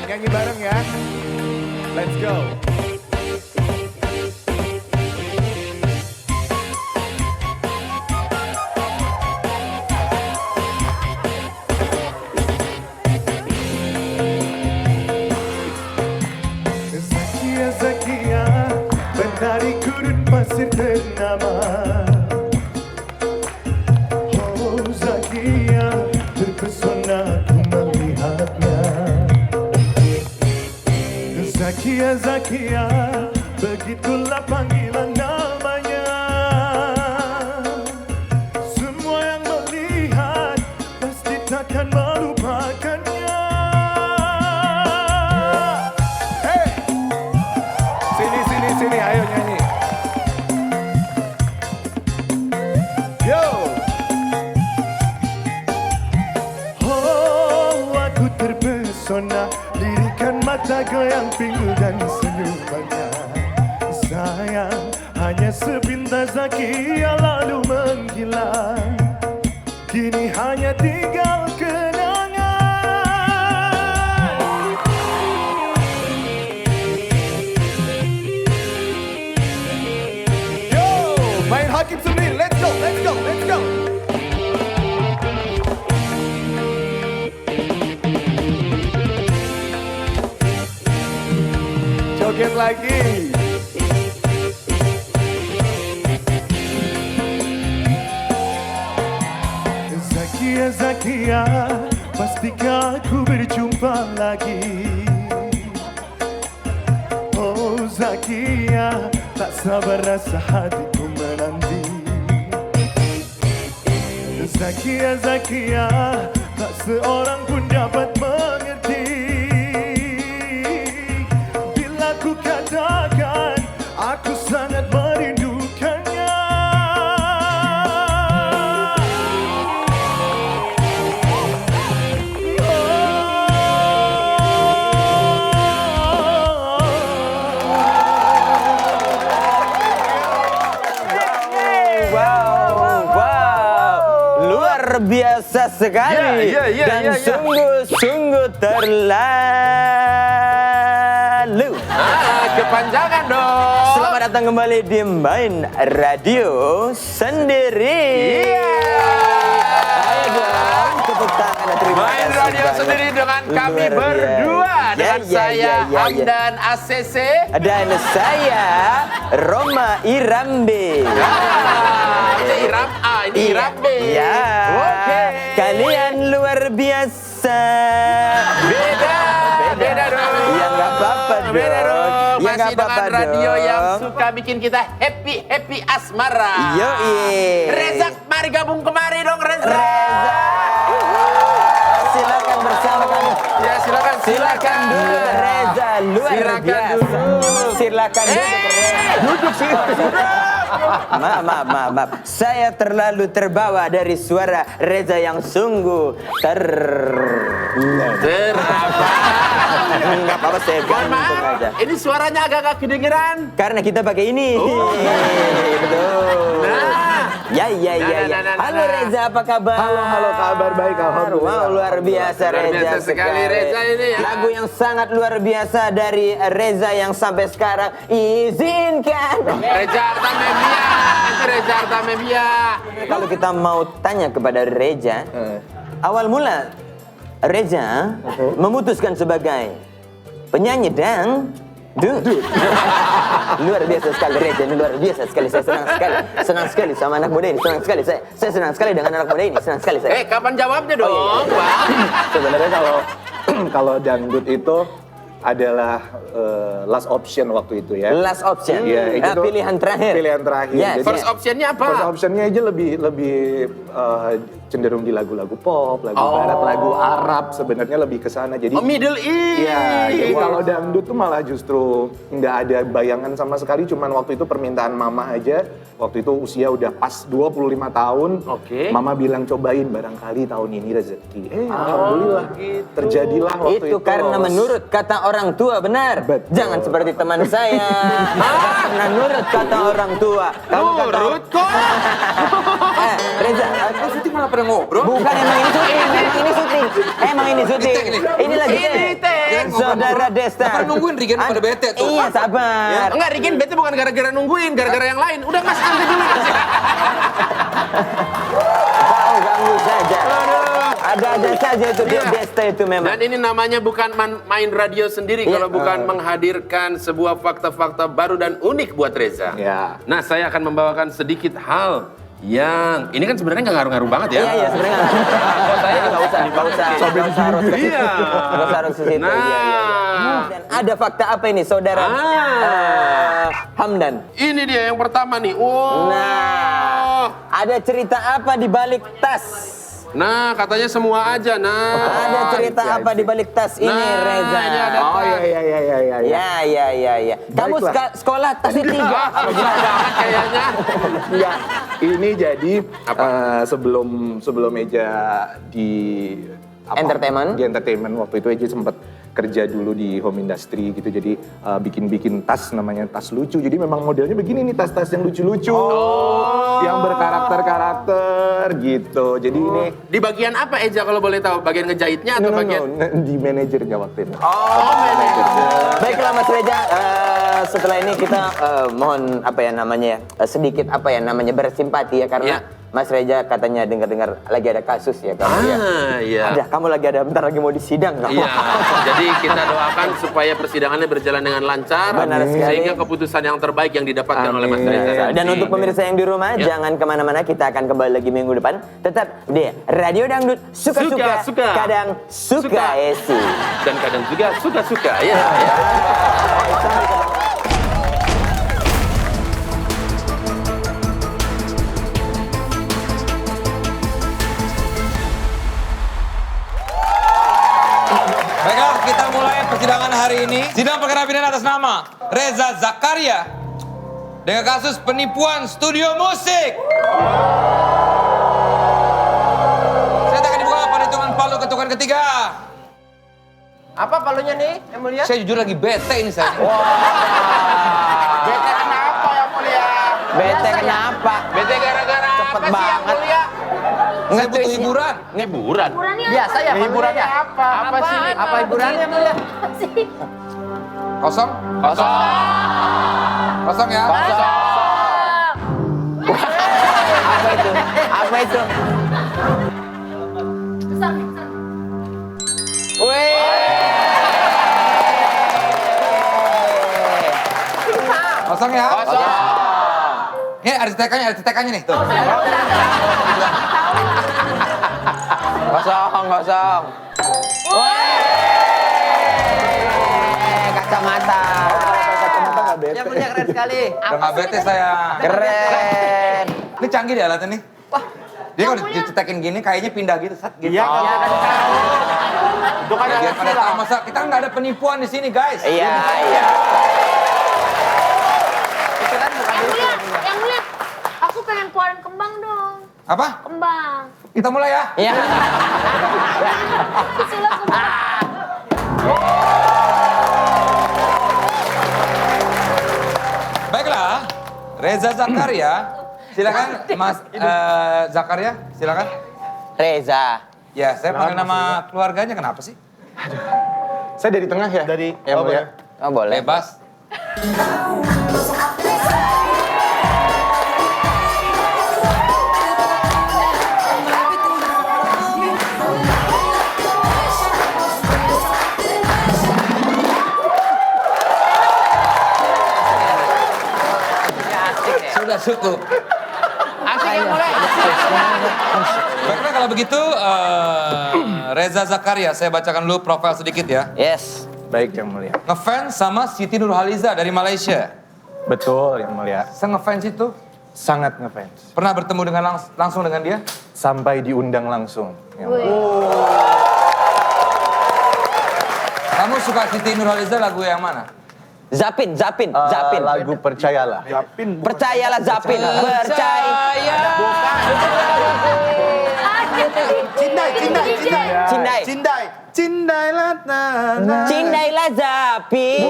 nyanyi bareng ya. Let's go. Zakia, Zakia, penari gurun pasir ternama. Oh Zakia, terpesona ku melihatnya. Zakia, Zakia, begitulah panggilan namanya. Semua yang melihat pasti takkan melupakannya. Hey, sini, ayo nyanyi. Yo. Oh, aku terpesona. Lirikan mata goyang pinggul dan senyumannya. Sayang, hanya sepintas Zakia lalu menghilang. Kini hanya tinggal kenangan. Yo, main hakim sendiri. Let's go. Joget lagi. Zakia, Zakia, pastikah aku berjumpa lagi. Oh Zakia, tak sabar rasa hatiku menanti. Zakia, Zakia, tak seorang pun dapat mengerti. Aku katakan, aku sangat merindukannya. Wow, luar biasa sekali dan sungguh-sungguh terlalu. Kepanjangan dong. Selamat datang kembali di Main Radio Sendiri. Ayo dong, tepuk tangan dan terima Main kasih radio banyak. sendiri dengan kami Luar berdua. biasa. Dengan saya Hamdan ACC. Dan saya Roma Irambe. Ini Iram A, ini Iram B. Ya. Oke. Kalian luar biasa. Beda dong. Ya nggak apa-apa dong. Beda dong. Ya Masih nggak dengan apa-apa radio dong. yang suka bikin kita happy asmara. Yoi. Reza, mari gabung kemari dong Reza. Reza. Silakan bersama kami. Ya silakan. Silakan dulu Reza, luar Silakan biasa. duduk. Silakan duduk Reza. Duduk sih. Maaf. Saya terlalu terbawa dari suara Reza yang sungguh Terapa. Enggak apa-apa, saya Mohon gantung maaf, aja. ini suaranya agak-agak kedengeran. Karena kita pakai ini. Betul. Nah. Ya. Nah. Halo Reza, apa kabar? Halo, kabar baik, alhamdulillah. Wow, luar biasa Luar Reza biasa sekali Reza ini ya. Lagu yang sangat luar biasa dari Reza yang sampai sekarang izinkan. Reza Artamevia, itu Reza Artamevia. Kalau kita mau tanya kepada Reza, awal mula Reza memutuskan sebagai penyanyi dangdut. Luar biasa sekali Reza, ini luar biasa sekali. Saya senang sekali sama anak muda ini, senang sekali saya senang sekali dengan anak muda ini, senang sekali saya. Kapan jawabnya dong, iya. Bang? Sebenarnya kalau dangdut itu adalah last option waktu itu ya. Last option, Iya, itu tuh pilihan terakhir. Pilihan terakhir. Yes. Jadi, First optionnya apa? First optionnya aja lebih cenderung di lagu-lagu pop, lagu barat, lagu Arab, sebenarnya lebih ke sana. Jadi Middle East. Iya, jadi kalau dangdut tuh malah justru nggak ada bayangan sama sekali, cuman waktu itu permintaan mama aja. Waktu itu usia udah pas 25 tahun. Oke. Mama bilang cobain barangkali tahun ini rezeki. Alhamdulillah terjadilah waktu itu. Itu karena menurut kata orang tua, benar. Betul. Jangan seperti teman saya. Karena menurut kata orang tua. Nurut kok. Reza, Aku syuting malah ngobrol. bukan emang ini syuting. Emang ini syuting. Ini lagi Ini take. So, Saudara Desta. Kan nungguin Rigen pada bete tuh. Iya, sabar. Enggak, Rigen bete bukan gara-gara nungguin, gara-gara yang lain. Udah Mas, ambil dulu. Kau ganggu saja. Ada saja itu Desta itu memang. Dan ini namanya bukan main radio sendiri Iya. kalau bukan menghadirkan sebuah fakta-fakta baru dan unik buat Reza. Ya. Nah, saya akan membawakan sedikit hal yang ini kan sebenarnya nggak ngaruh-ngaruh banget ya. Iya, sebenarnya nggak usah harus ke Iya. nggak usah harus ke situ. Nah. Iya. Dan ada fakta apa ini, saudara Hamdan? Ini dia yang pertama nih. Oh. Nah, ada cerita apa di balik tas? Nah, katanya semua aja. Nah. Ada cerita apa di balik tas ini, Nah, Reza? ini ada Oh Ya. Kamu Baiklah. sekolah tasnya 3. Gila banget kayaknya. Ya, ini jadi Apa? sebelum Eja di Entertainment. Di entertainment waktu itu Eja sempat kerja dulu di home industry gitu. Jadi bikin tas namanya tas lucu. Jadi memang modelnya begini nih, tas-tas yang lucu-lucu. Yang berkarakter-karakter gitu. Jadi ini Di bagian apa Eja kalau boleh tahu? Bagian ngejahitnya atau bagian di manajernya waktu itu. Baiklah Mas Reza, setelah ini kita mohon sedikit bersimpati ya karena Ya. Mas Reza katanya dengar-dengar lagi ada kasus ya kamu ya. Iya. Ada, kamu bentar lagi mau disidang nggak? Iya, jadi kita doakan supaya persidangannya berjalan dengan lancar, Benar sekali. sehingga keputusan yang terbaik yang didapatkan oleh Mas Reza. Dan untuk pemirsa yang di rumah, Ya. jangan kemana-mana, kita akan kembali lagi minggu depan. Tetap di Radio Dangdut, suka-suka, Suka-suka. kadang suka esi. Dan kadang juga suka-suka, ya. Baiklah, kita mulai persidangan hari ini. Sidang perkara pidana atas nama Reza Zakaria dengan kasus penipuan studio musik. Saya akan dibuka pada hitungan palu ketukan ketiga. Apa palunya nih, yang mulia? Saya jujur lagi bete ini saya. Bete kenapa yang mulia? Bete kenapa? Bete gara-gara Cepet apa sih yang banget. mulia? Saya butuh hiburan. Hiburan. Biasa ya Hiburannya apa? Apa sih? Apa hiburannya mulia? Kosong? Kosong. Kosong ya? Apa itu? Wih. Kosong ya? Kosong. Ini ada cetekannya nih. Tuh. Kosong. Kacamata. Kacamata nggak bete. Yang mulia keren sekali. Udah nggak bete saya. Keren. Ini canggih deh alatnya nih. Wah. Dia kalau dicetekin gini kayaknya pindah gitu, Sat. Gitu. Iya, kan tahu. Itu kan Ya, ada biar pada tahu masa kita nggak ada penipuan di sini, guys. Iya. Itu kan bukan Yang mulia, aku pengen keluarin kembang dong. Apa? Kembang. Kita mulai ya. Iya. Sila kembang. Baiklah, Reza Zakaria. Silakan, Mas Zakaria. Silakan. Reza. Ya, saya panggil nama keluarganya kenapa sih? Saya dari tengah ya? Dari yang mulia. Oh boleh. Bebas. Sudah cukup. asik yang mulia. Baiklah kalau begitu, Reza Zakaria, saya bacakan dulu profil sedikit ya. Yes. Baik yang mulia. Ngefans sama Siti Nurhaliza dari Malaysia. Betul yang mulia. Saya ngefans itu. Sangat ngefans. Pernah bertemu dengan langsung dengan dia? Sampai diundang langsung. Yang mulia. Kamu suka Siti Nurhaliza lagu yang mana? Zapin. Lagu Percayalah. Percayalah Zapin. Percaya. Ah, gitu. Cindai. Cindai. Cindailah tanah. Cindailah Zapi.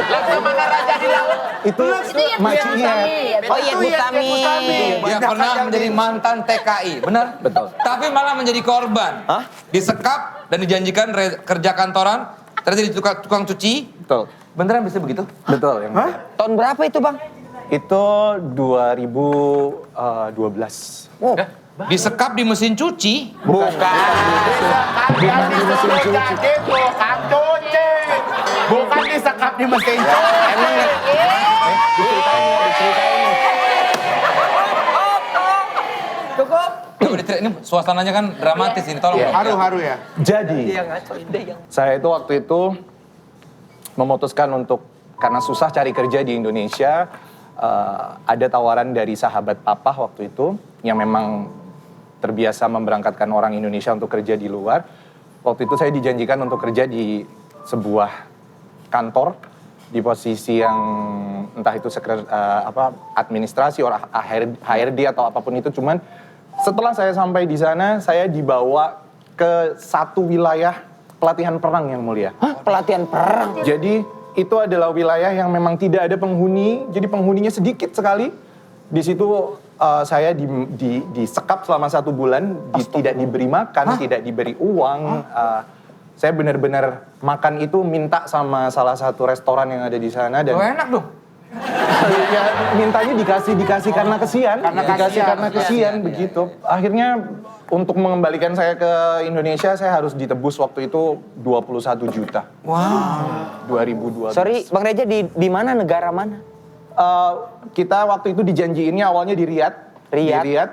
Laksamana Raja di Laut. Itu yang macinya. Oh iya, Butami. Dia pernah menjadi mantan TKI, benar? Betul. Tapi malah menjadi korban. Hah? Disekap dan dijanjikan kerja kantoran, ternyata jadi tukang cuci. Betul. Beneran bisa begitu? Betul yang mulia. Tahun berapa itu, Bang? Itu 2012. Oh, Disekap di mesin cuci. bukan. Kalian disuruh jadi tukang cuci. Bukan disekap di mesin cuci. Emang ya? Cukup. Coba diceritain, ini suasananya kan dramatis ini, tolong. Bang. Haru-haru ya. Jadi, saya itu waktu itu memutuskan untuk, karena susah cari kerja di Indonesia, ada tawaran dari sahabat papa waktu itu, yang memang terbiasa memberangkatkan orang Indonesia untuk kerja di luar. Waktu itu saya dijanjikan untuk kerja di sebuah kantor, di posisi yang entah itu administrasi, atau HRD atau apapun itu, cuman setelah saya sampai di sana, saya dibawa ke satu wilayah pelatihan perang yang mulia. Hah, pelatihan perang. Jadi itu adalah wilayah yang memang tidak ada penghuni, jadi penghuninya sedikit sekali. Di situ saya disekap selama 1 bulan, tidak diberi makan, tidak diberi uang. Saya benar-benar makan itu minta sama salah satu restoran yang ada di sana dan Oh, enak dong. ya mintanya dikasih karena kesian, dikasih karena kesian begitu. Akhirnya untuk mengembalikan saya ke Indonesia saya harus ditebus waktu itu 21 juta. Wow. 2012. Sorry, Bang Reja di mana, negara mana? Kita waktu itu dijanjiinnya awalnya di Riyadh. Riyadh. Di Riyadh,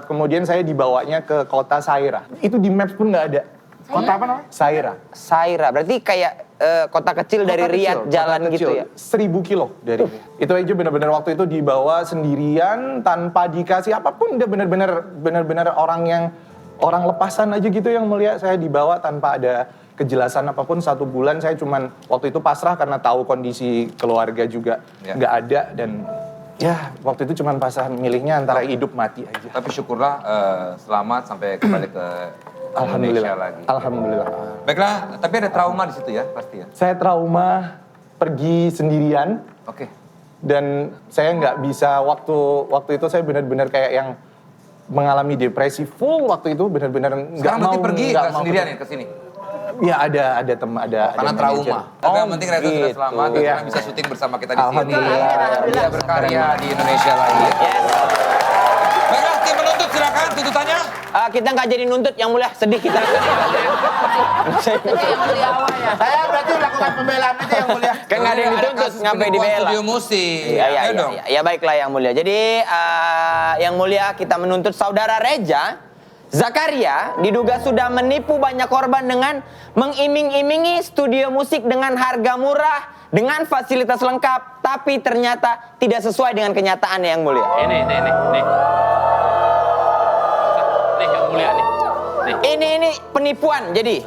kemudian saya dibawanya ke kota Saira. Itu di maps pun nggak ada. Kota apa namanya? Saira. Saira, berarti kayak kota kecil dari Kota Riyadh kecil, jalan kota gitu kecil. ya? 1000 kilo dari itu aja benar-benar waktu itu dibawa sendirian tanpa dikasih apapun. Dia benar-benar orang lepasan aja gitu yang mulia. Saya dibawa tanpa ada kejelasan apapun. 1 bulan saya cuman waktu itu pasrah karena tahu kondisi keluarga juga nggak ada dan ya waktu itu cuman pasrah milihnya antara hidup mati aja. Tapi syukurlah selamat sampai kembali ke Indonesia lagi. Alhamdulillah. Baiklah, tapi ada trauma di situ ya, pasti ya. Saya trauma pergi sendirian. Oke. Dan saya nggak bisa waktu itu saya benar-benar kayak yang mengalami depresi full waktu itu benar-benar nggak Sekarang mau berarti pergi nggak nggak mau sendirian ketemu. ya ke sini? Ya ada teman ada Karena manajer. trauma. Tapi yang penting Reza sudah selamat dan Iya. sekarang bisa syuting bersama kita di sini. Alhamdulillah. Dia berkarya di Indonesia lagi. Baiklah, tim penuntut silakan tuntutannya. Kita nggak jadi nuntut, yang mulia sedih kita. Saya berarti melakukan pembelaan aja yang mulia. Kan nggak ada yang dituntut, ngapain dibela? Studio musik. Iya, Ayo dong. ya baiklah yang mulia. Jadi yang mulia kita menuntut saudara Reja Zakaria diduga sudah menipu banyak korban dengan mengiming-imingi studio musik dengan harga murah, dengan fasilitas lengkap, tapi ternyata tidak sesuai dengan kenyataannya yang mulia. Nih. Nih yang mulia nih. Nih. Ini penipuan. Jadi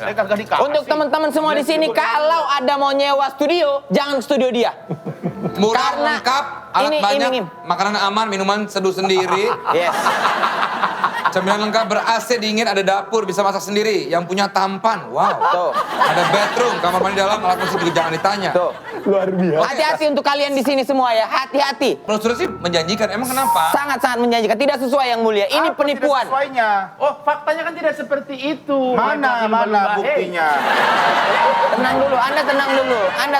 untuk teman-teman semua di sini, kalau ada mau nyewa studio, jangan ke studio dia. Murah, Karena lengkap, alat ini banyak, iming-iming. makanan aman, minuman seduh sendiri. Yes. Cemilan lengkap, ber-AC dingin, ada dapur, bisa masak sendiri. Yang punya tampan, wow. Tuh. Ada bedroom, kamar mandi dalam, alat musik juga jangan ditanya. Tuh. Luar biasa. Hati-hati untuk kalian di sini semua ya, hati-hati. Menurut Saudara sih menjanjikan, emang kenapa? Sangat-sangat menjanjikan, tidak sesuai yang mulia. Ini penipuan. Oh, faktanya kan tidak seperti itu. Mana buktinya? Tenang dulu, Anda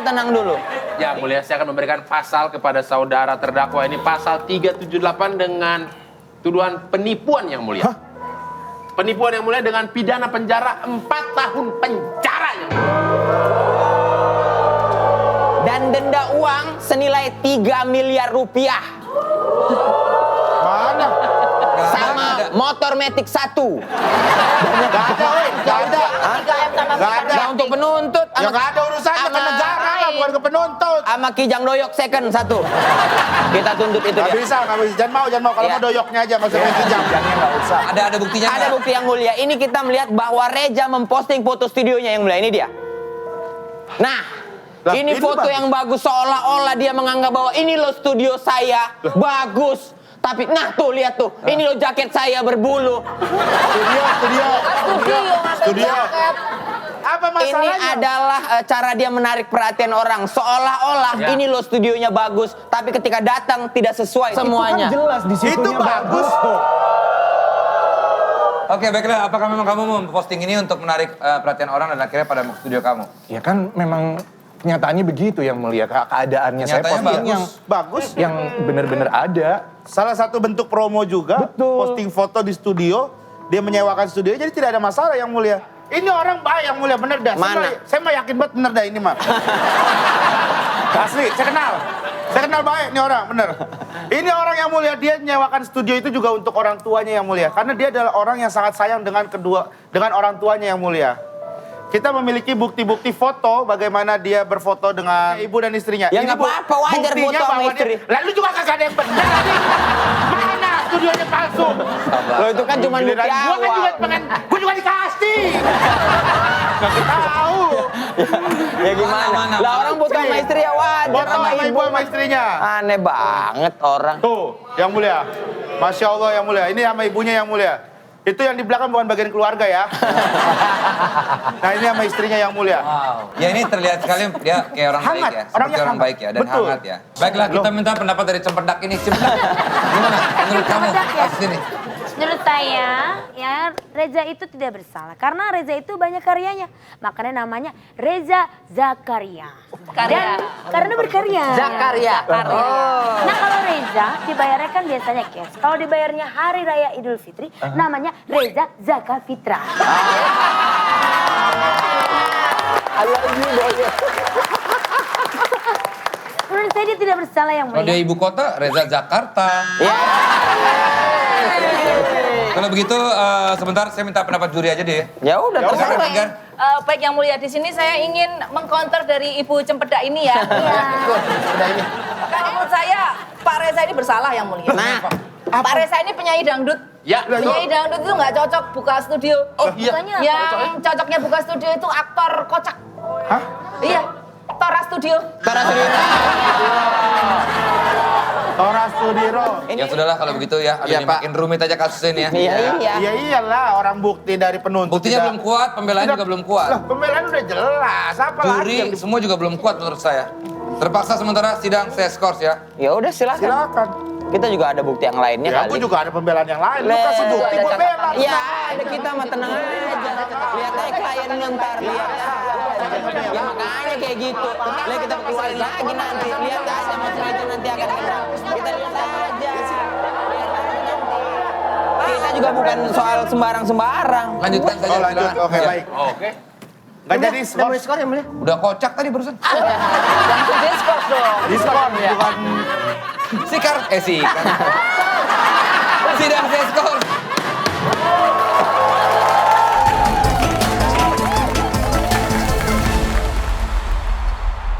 tenang dulu. Yang mulia, saya akan memberikan pasal kepada saudara terdakwa ini, pasal 378 dengan tuduhan penipuan yang mulia. Penipuan yang mulia dengan pidana penjara 4 tahun penjara yang mulia. Dan denda uang senilai 3 miliar rupiah. Mana? Sama motor Matic 1. Gak ada, woi. Gak ada. Gak ada. Nah, untuk penuntut Ya gak ada urusannya ke negara lah, bukan ke penuntut. sama Kijang Doyok second 1. Kita tuntut itu Gak dia. bisa, gak bisa. Jangan mau. Kalau Iya. mau doyoknya aja, gak usah main kijang. Nggak usah. Ada buktinya Ada nggak? bukti yang mulia. Ini kita melihat bahwa Reja memposting foto studionya yang mulia. Ini dia. Nah, Lah, ini ini foto bagus. yang bagus, seolah-olah dia menganggap bahwa ini loh studio saya, bagus. Tapi nah tuh lihat tuh, ini loh jaket saya berbulu. Studio. Apa Ini masalahnya? adalah cara dia menarik perhatian orang. Seolah-olah Ya. ini loh studionya bagus, tapi ketika datang tidak sesuai semuanya. Jelas di Itu bagus. Oke, baiklah. Apakah memang kamu mau posting ini untuk menarik perhatian orang dan akhirnya pada mau ke studio kamu? Ya kan memang kenyataannya begitu yang mulia, keadaannya saya Kenyataannya posting bagus. Bagus. yang benar-benar ada. Salah satu bentuk promo juga. Betul. Posting foto di studio. Dia menyewakan studio, jadi tidak ada masalah yang mulia. Ini orang baik yang mulia, bener dah. Mana? Saya mah yakin banget bener dah ini mah. Asli, saya kenal. Saya kenal baik nih orang, bener. Ini orang yang mulia, dia menyewakan studio itu juga untuk orang tuanya yang mulia. Karena dia adalah orang yang sangat sayang dengan orang tuanya yang mulia. Kita memiliki bukti-bukti foto bagaimana dia berfoto dengan ibu dan istrinya. Ya Ini nggak apa-apa, wajar buktinya foto sama bahwa istri. Lalu juga kagak ada yang benar. Mana studionya palsu? Loh itu kan cuma bukti Gua kan juga awal. pengen, gua juga dikasih. Tahu. Ya gimana? Mana? Lah orang foto sama istri ya wajar Foto sama ibu sama istrinya. Aneh banget orang. Tuh, yang mulia. Masya Allah yang mulia. Ini sama ibunya yang mulia. Itu yang di belakang bukan bagian keluarga ya. Nah ini sama istrinya yang mulia. Wow. Ya ini terlihat sekali dia kayak orang Hangat, baik ya. Seperti orangnya orang hangat. baik ya dan Betul. hangat ya. Baiklah kita minta pendapat dari Cempedak ini. Cempedak, gimana menurut kamu Cempedak ya? kasus ini? Menurut saya, ya Reza itu tidak bersalah. Karena Reza itu banyak karyanya. Makanya namanya Reza Zakaria. Dan karena berkarya. Zakaria. Nah kalau Reza dibayarnya kan biasanya cash. Kalau dibayarnya Hari Raya Idul Fitri, namanya Reza Zaka Fitra. Menurut saya dia tidak bersalah yang Kalau dia mulia. ibu kota, Reza Jakarta. Ya. Kalau begitu sebentar saya minta pendapat juri aja deh. Ya udah Ya udah. terserah. Silakan, Enggar. Baik yang mulia, di sini saya ingin mengkonter dari Ibu Cempedak ini ya. Karena menurut saya Pak Reza ini bersalah yang mulia. Nah, Pak Reza ini penyanyi dangdut. Ya, Penyanyi dangdut itu nggak cocok buka studio. Oh iya. Bukannya Yang cocoknya buka studio itu aktor kocak. Hah? Iya, Tora Studio. Tora Studio. Tora Sudiro. Ya sudahlah kalau begitu ya. Iya, Ini Pak. makin rumit aja kasus ini ya. Iya, iya. Ya iyalah orang bukti dari penuntut. Buktinya belum kuat, pembelaan Tidak- juga belum kuat. Lah, pembelaan udah jelas. Apa lagi yang Juri semua juga belum kuat menurut saya. Terpaksa sementara sidang saya skors ya. Ya udah silakan. silakan. Kita juga ada bukti yang lainnya Ya, kali. aku juga ada pembelaan yang lain. Lu kasih bukti, gua bela. Ya, ada kita mah tenang aja. Lihat aja kliennya ntar, lihat aja. Ya makanya kayak gitu. Lihat kita keluarin lagi nanti. Lihat aja Mas Raja nanti akan kena. Kita lihat aja. Kita juga bukan soal sembarang-sembarang. Lanjutkan saja. Oh lanjut, silakan. oke Ya. baik. Oke. Nggak jadi skor. Udah kocak tadi barusan. Langsung diskors dong. Diskon, bukan Sikar, sikar.